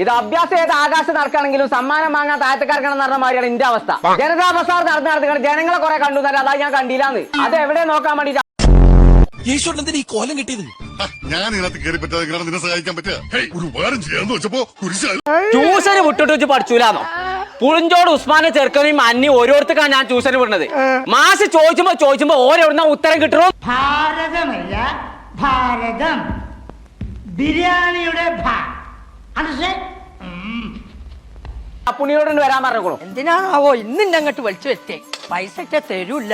ഇത് അഭ്യാസം ഏത് ആകാശത്ത് നടക്കുകയാണെങ്കിലും സമ്മാനം വാങ്ങാൻ താഴത്തേക്കിറക്കണം എന്ന് പറഞ്ഞ മാതിരിയാണ് എന്റെ അവസ്ഥ. ജനതാ ബസാർ നടന്ന് ജനങ്ങളെ കുറെ കണ്ടു തന്നെ അതാ ഞാൻ കണ്ടില്ലാന്ന്. അത് എവിടെ നോക്കാൻ വേണ്ടി യേശുവിനെന്തിനാ ഈ കോലം കിട്ടിയത്? ഞാൻ ഇതിനകത്ത് കയറി പറ്റാതെ നിന്നെ സഹായിക്കാൻ പറ്റുക ഒരു ഉപകാരം ചെയ്യാന്ന് വെച്ചപ്പോ ട്യൂഷന് വിട്ടിട്ട് വെച്ച് പഠിച്ചൂലാന്നോ? പുളിഞ്ചോട് ഉസ്മാനെ ചെറുക്കനെയും അന്നി ഓരോരുത്തർക്കാണ് ഞാൻ ട്യൂഷന് വിടുന്നത്. മാസ് ചോദിച്ചുമ്പോ ഓരോരുന്ന ഉത്തരം കിട്ടണോ? ഭാരതമല്ല ഭാരതം, ബിരിയാണിയുടെ പുണ്യോട് വരാൻ പറഞ്ഞോളൂ. എന്തിനാണാവോ ഇന്ന് അങ്ങോട്ട് വലിച്ചു വെച്ചേ? പൈസ തരൂല്ല.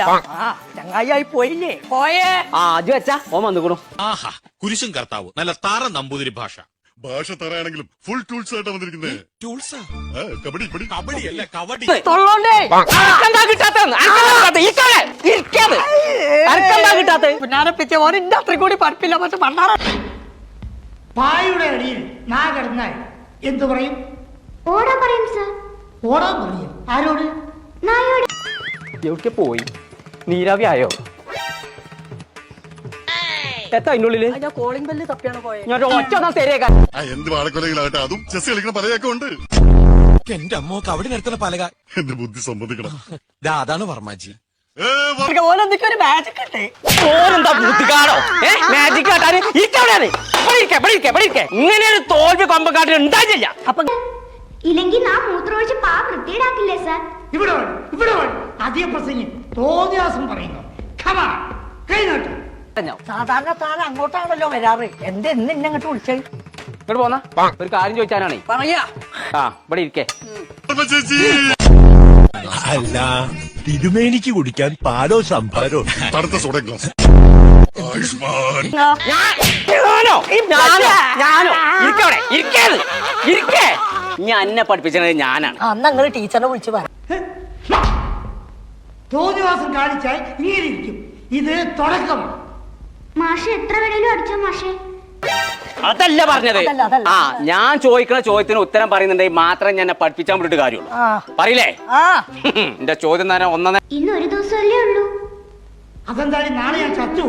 ചങ്ങായി പോയില്ലേ? പോയേ അത് വെച്ചാ ഓൻ വന്നുകൂടും. ആഹാ, കുരിശും കർത്താവ് നല്ല താറ നമ്പൂതിരി ഭാഷ. ഭാഷ തറയാണെങ്കിലും ഫുൾ ടൂൾസ് ആയിട്ടാ വന്നിരിക്കുന്നത്. ടൂൾസാ? കബഡി കബഡി അല്ല കബഡി. അത്ര കൂടി പഠിപ്പില്ല. പക്ഷെ പണ്ടാറ പായുടെ അടിയിൽ നാ കിടന്നാൽ എന്തു പറയും? ഓടാ പറയും സർ. ഓടാൻ പറയും. ആരോട്? നായോട്. എവിടെ പോയി? നീരാവി ആയോ? എത്താ അതിനുള്ളില്? കോളിംഗ് ബെല്ല് തപ്പിയാണ് പോയത്. ഞാൻ ഒറ്റ ശരിയാക്കാൻ. എന്ത് വാഴക്കൊലകളാകട്ടെ, അതും ചെസ് കളിക്കുന്ന പലയൊക്കെ ഉണ്ട്. എന്റെ അമ്മ കബഡി നടത്തുന്ന പലക. എന്റെ ബുദ്ധി സമ്മതിക്കണം. അതാണ് വർമാജി. ഓനെന്തൊക്കെ മാജിക് ഉണ്ട്. ഓരെന്താ ബുദ്ധിക്കാണോ? മാജിക് കാട്ടാന് ഇങ്ങനെ ഒരു തോൽവി കൊമ്പക്കാട്ടിൽ ഉണ്ടായില്ല. അപ്പൊ ഇല്ലെങ്കിൽ നാ മൂത്രമൊഴിച്ച് പാ വൃത്തിയിടാക്കില്ലേ സർ? ഇവിടെ അധിക പ്രസംഗം തോന്നിയാസം പറയുന്നു. കഴിഞ്ഞോട്ടെ. സാധാരണ താൻ അങ്ങോട്ടാണല്ലോ വരാറ്. ഇന്ന് അങ്ങോട്ട് വിളിച്ചത്? ഇങ്ങോട്ട് പോന്നാ ഒരു കാര്യം ചോദിച്ചാനാണ്. പറയാ. ഇവിടെ ഇരിക്കേ. ചേച്ചി അല്ല, തിരുമേനിക്ക് കുടിക്കാൻ പാലോ സംഭാരോ? തടുത്ത സോഡ ഗ്ലാസ്. ആയുഷ്മാൻ. ഞാനോ ഇരിക്കേ. ഞാൻ എന്നെ പഠിപ്പിച്ചത് ഞാനാണ്. അന്ന് അങ്ങനെ ടീച്ചറിനെ വിളിച്ചു പറ. തോന്നിവാസം കാണിച്ചാൽ ഇങ്ങനെ ഇരിക്കും. ഇത് തുടക്കമാണ്. മാഷെ എത്ര വേണേലും അടിച്ചോ മാഷെ. അതല്ല പറഞ്ഞത്. ഞാൻ ചോദിക്കുന്ന ചോദ്യത്തിന് ഉത്തരം പറയുന്നുണ്ടെങ്കിൽ മാത്രം ഞാൻ പഠിപ്പിച്ചാൻ വിട്ടിട്ട് കാര്യമുള്ളൂ. പറയില്ലേ? എന്റെ ചോദ്യം തന്നെ ഒന്നേ. ഇന്ന് ഒരു ദിവസമല്ലേ ഉള്ളൂ. അതെന്തായാലും നാളെ ഞാൻ ചത്തു.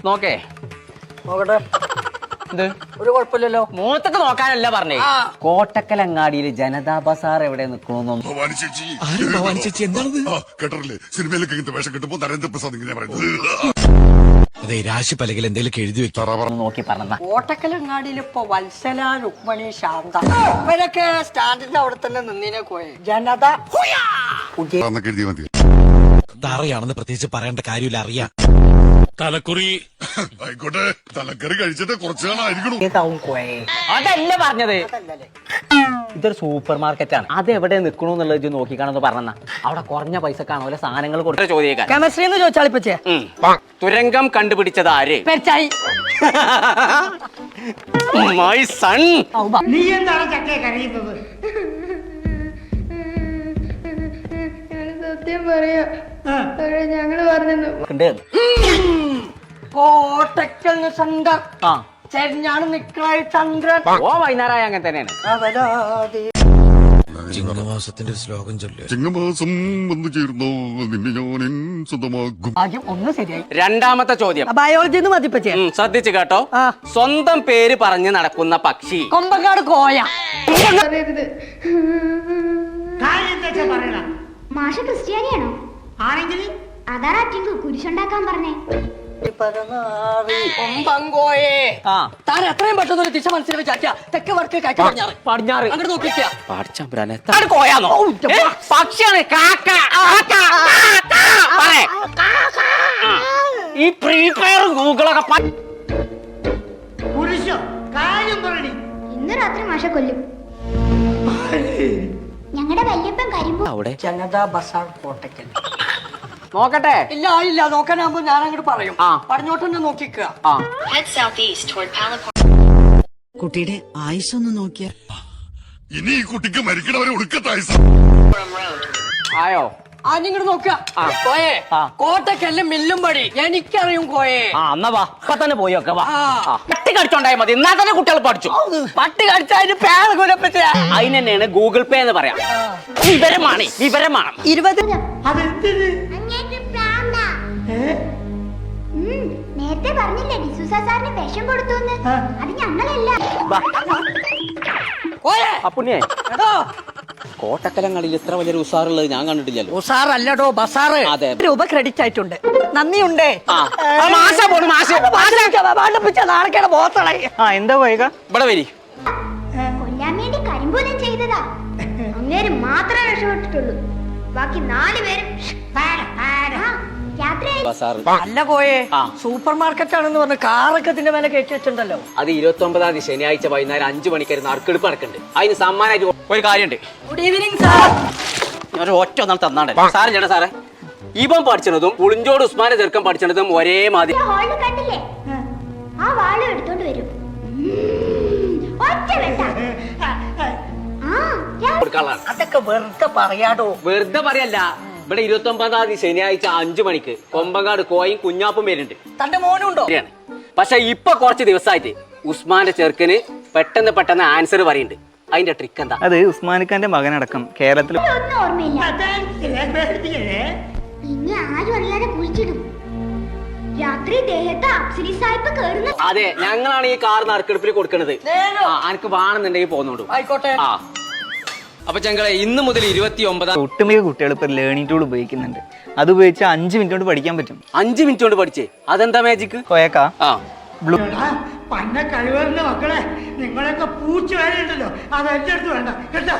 നോക്കേ ഒരു കുഴപ്പമില്ലല്ലോ. മൂത്തൊക്കെ നോക്കാനല്ല പറഞ്ഞേ. കോട്ടക്കലങ്ങാടിയില് ജനതാ ബസാർ എവിടെ നിൽക്കണമെന്നും. ഭവാനി ചേച്ചി. ഭവാനി ചേച്ചി എന്താണത്? കേട്ടില്ലേ, സിനിമയിലൊക്കെ ഇങ്ങനത്തെ വേഷം കിട്ടുമ്പോ നരേന്ദ്രപ്രസാദ് ഇങ്ങനെ പറയുന്നത്. അതെ, രാശി പലകിൽ എന്തെങ്കിലും എഴുതി വെക്കാം. നോക്കി പറഞ്ഞ കോട്ടക്കലങ്ങാടിയിൽ ഇപ്പൊ വത്സല, രുക്മണി, ശാന്ത ഇവരൊക്കെ സ്റ്റാൻഡിന്റെ അവിടെ തന്നെ നിന്നിനെ പോയെ. ജനത എഴുതിയാൽ മതി. തറയാണെന്ന് പ്രത്യേകിച്ച് പറയേണ്ട കാര്യമില്ല, അറിയാം. തലക്കുറി ആയിക്കോട്ടെ, തലക്കറി കഴിച്ചിട്ട് കുറച്ചു കാണായിരിക്കണം. അതല്ല പറഞ്ഞത്. ഇതൊരു സൂപ്പർ മാർക്കറ്റാണ്. അത് എവിടെ നിൽക്കണമെന്നുള്ളത് നോക്കിക്കാണെന്ന് പറഞ്ഞ അവിടെ കുറഞ്ഞ പൈസക്കാണോ സാധനങ്ങൾ കൊടുത്ത ചോദ്യം. കെമിസ്ട്രി എന്ന് ചോദിച്ചാൽ ഇപ്പൊ തുരങ്കം കണ്ടുപിടിച്ചത് ആര്? My son. നീ എന്താണ് ചക്കയെ കരയുന്നത്? സത്യം പറയാ, ഞങ്ങള് പറഞ്ഞു. കോട്ടക്കൽ ചന്ദ്രൻ ചെരിഞ്ഞാണ് നിക്കളായി ചന്ദ്രൻ. ഓ വൈകുന്നേരമായ അങ്ങനെ തന്നെയാണ്. ചിങ്ങമാസത്തിന്റെ ഒരു ശ്ലോകം ചൊല്ലുക. ചിങ്ങമാസം വന്നു ചേർന്നോ നിന്നെ ഞാൻ സ്വന്തമാകും. ആദ്യം ഒന്ന് ശരിയായി. രണ്ടാമത്തെ ചോദ്യം ബയോളജി മതിപ്പച്ചേ. ശ്രദ്ധിച്ചു കേട്ടോ. സ്വന്തം പേര് പറഞ്ഞ് നടക്കുന്ന പക്ഷി. കൊമ്പക്കാട് കോയ. മാഷ ക്രിസ്ത്യാനിയാണോ? ആണെങ്കിൽ അതാരാ ടിങ്കു കുരിശുണ്ടാക്കാൻ പറഞ്ഞേ. താൻ എത്രയും പെട്ടെന്ന് ഒരു ദിശ മനസ്സിൽ വിചാരിച്ച തെക്ക് വടക്ക് കാറ്റ് പടിഞ്ഞാറ് അങ്ങോട്ട് നോക്കിക്ക. കോയാന്നോ? പക്ഷിയാണ്. കാക്ക. ഈ പ്രീ ഫയർ ഗൂഗിളൊക്കെ കുരിശോ കാര്യം പറയണി. ഇന്ന് രാത്രി മാഷ കൊല്ലും. ഞങ്ങളുടെ വല്യപ്പൻ കരിമ്പോ. അവിടെ ജനതാ ബസാർ കോട്ടക്കൽ. നോക്കട്ടെ. ഇല്ല നോക്കാനാകുമ്പോ ഞാൻ അങ്ങോട്ട് പറയും. പറഞ്ഞോട്ടെന്നെ നോക്കിക്ക. കുട്ടിയുടെ ആയുസൊന്ന് നോക്കിയ ഇനി ഈ കുട്ടിക്ക് മരിക്കണവരെ ഉടുക്കത്തായുസ. ആയോ? നിങ്ങോട്ട് നോക്ക. കോയെ കോട്ടക്കല്ല് മില്ലും പടി എനിക്കറിയും കോയെ. എന്നാ വാ, ഇപ്പൊ തന്നെ പോയൊക്കെ വാ. പട്ടി കടിച്ചോണ്ടായ മതി. എന്നാ തന്നെ കുട്ടികൾ പഠിച്ചു. പട്ടി കടിച്ചതിന് പേര് കൊലപ്പറ്റ. അതിന് തന്നെയാണ് ഗൂഗിൾ പേ എന്ന് പറയാം. വിവരമാണ് 20. അങ്ങേക്ക് പ്രാന്താ. നേരത്തെ പറഞ്ഞില്ലേ ഡിസൂസ സാറിന് വിഷം കൊടുത്തു അത് ഞങ്ങളല്ല. അപ്പുണ്ണിയെ എടോ കോട്ടക്കലങ്ങളിൽ ഇത്ര വലിയൊരു ഉസാറുള്ളത് ഞാൻ കണ്ടിട്ടില്ലല്ലോ. ഉസാറല്ലടോ ബസാറ്. അതെ. രൂപ ക്രെഡിറ്റ് ആയിട്ടുണ്ട്. നന്ദിയുണ്ടേ. നാളേക്കാണ് ബോത്തളെ. എന്താ പോയക ഇവിടെ വരി. കൊല്ലാൻ വേണ്ടി കരിമ്പൂലം ചെയ്തതാ. അങ്ങേര് മാത്രമേ രക്ഷപ്പെട്ടിട്ടുള്ളൂ. ബാക്കി 4 പേരും യാത്രയായി. ബസാറ് അല്ല പോയേ സൂപ്പർ മാർക്കറ്റ് ആണെന്ന് പറഞ്ഞ് കാറൊക്കെ ഇതിന്റെ മേലെ കയറ്റി വെച്ചിട്ടുണ്ടല്ലോ. അത് 29-ാം തീയതി ശനിയാഴ്ച വൈകുന്നേരം 5 മണിക്കായിരുന്നു നറുക്കെടുപ്പ് നടക്കുന്നുണ്ട്. അതിന് സമ്മാനമായിട്ട് ഒരു കാര്യമുണ്ട്. Good evening sir. ഞാൻ ഒറ്റ ഒന്നാൾ തന്നാണ്ട് സാറേ ചേട്ടാ സാറേ ഇവൻ പഠിച്ചതും പുളിഞ്ചോട് ഉസ്മാനെ ചെറുക്കം പഠിച്ചതും ഒരേ മാതിരി. ഹാളിൽ കണ്ടില്ലേ ആ വാളും എടുത്തോണ്ട് വരും. ഒറ്റ വെട്ട. കൊടുക്കാനുള്ളതാണ്. അതൊക്കെ വെറുതെ പറയാടോ. വെറുതെ പറയല്ല. ഇവിടെ 29-ാം തീയതി ശനിയാഴ്ച 5 മണിക്ക് കൊമ്പങ്കാട് കോയും കുഞ്ഞാപ്പും വരുന്നുണ്ട്. തന്റെ മോനുണ്ടോ? പക്ഷെ ഇപ്പൊ കുറച്ച് ദിവസമായിട്ട് ഉസ്മാന്റെ ചെറുക്കന് പെട്ടെന്ന് ആൻസർ പറയുന്നുണ്ട്. അതിന്റെ ട്രിക്ക് എന്താ? അത് ഉസ്മാനിക്കാന്റെ മകനടക്കം കേരളത്തിൽ ഒന്നും ഓർമ്മയില്ല. പിന്നെ ആരും അറിയാതെ കുഴിച്ചിടും. രാത്രി ദേഹത്ത് അപ്സരി സായിപ്പ് കേറുന്ന. അതെ ഞങ്ങളാണ് ഈ കാർ നറുക്കെടുപ്പിൽ കൊടുക്കുന്നത്. എനിക്ക് വേണമെന്നുണ്ടെങ്കിൽ പോന്നോണ്ടു. ആയിക്കോട്ടെ. അപ്പൊ ഞങ്ങളെ ഇന്ന് മുതൽ 29 ഒട്ടുമിക്ക കുട്ടികൾ ഇപ്പൊ ലേണിംഗ് ടൂൾ ഉപയോഗിക്കുന്നുണ്ട്. അത് ഉപയോഗിച്ച് 5 മിനിറ്റ് കൊണ്ട് പഠിക്കാൻ പറ്റും. 5 മിനിറ്റ് കൊണ്ട് പഠിച്ചേ. അതെന്താ മാജിക്? കൊയക്ക ബ്ലൂ പന്ന കഴിവറിന്റെ മക്കളെ നിങ്ങളൊക്കെ പൂച്ച വേണയുണ്ടല്ലോ അത് എന്റെ അടുത്ത് വേണ്ട കേട്ടോ.